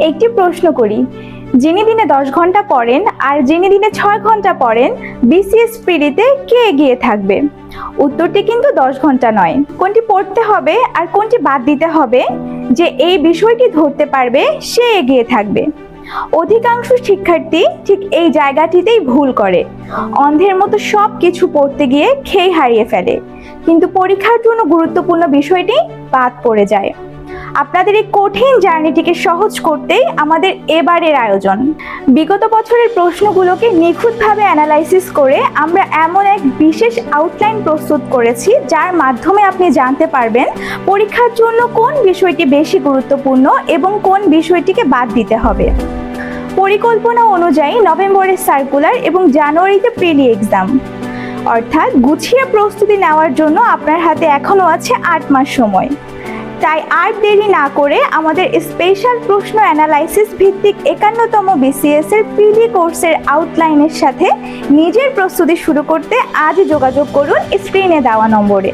একটি প্রশ্ন করি, যিনি দিনে 10 ঘন্টা পড়েন আর যিনি দিনে 6 ঘন্টা পড়েন, বিসিএস প্রিলিতে কে এগিয়ে থাকবে? উত্তরটি কিন্তু 10 ঘন্টা নয়। কোনটি পড়তে হবে আর কোনটি বাদ দিতে হবে, যে এই বিষয়টি ধরতে পারবে সে এগিয়ে থাকবে। অধিকাংশ শিক্ষার্থী ঠিক এই জায়গাটিতেই ভুল করে, অন্ধের মতো সব কিছু পড়তে গিয়ে খেই হারিয়ে ফেলে, কিন্তু পরীক্ষার জন্য গুরুত্বপূর্ণ বিষয়টি বাদ পড়ে যায়। আপনাদের এই কঠিন জার্নিটিকে সহজ করতেই আমাদের এবারের আয়োজন। বিগত বছরের প্রশ্নগুলোকে নিখুঁতভাবে অ্যানালাইসিস করে আমরা এমন এক বিশেষ আউটলাইন প্রস্তুত করেছি, যার মাধ্যমে আপনি জানতে পারবেন পরীক্ষার জন্য কোন বিষয়টি বেশি গুরুত্বপূর্ণ এবং কোন বিষয়টিকে বাদ দিতে হবে। পরিকল্পনা অনুযায়ী নভেম্বরের সার্কুলার এবং জানুয়ারিতে প্রিলি এক্সাম, অর্থাৎ গুছিয়ে প্রস্তুতি নেওয়ার জন্য আপনার হাতে এখনও আছে 8 মাস সময়। তাই আর দেরি না করে আমাদের স্পেশাল প্রশ্ন অ্যানালাইসিস ভিত্তিক 51তম বিসিএস এর প্রিলি কোর্সের আউটলাইনের সাথে নিজের প্রস্তুতি শুরু করতে আজই যোগাযোগ করুন স্ক্রিনে দেওয়া নম্বরে।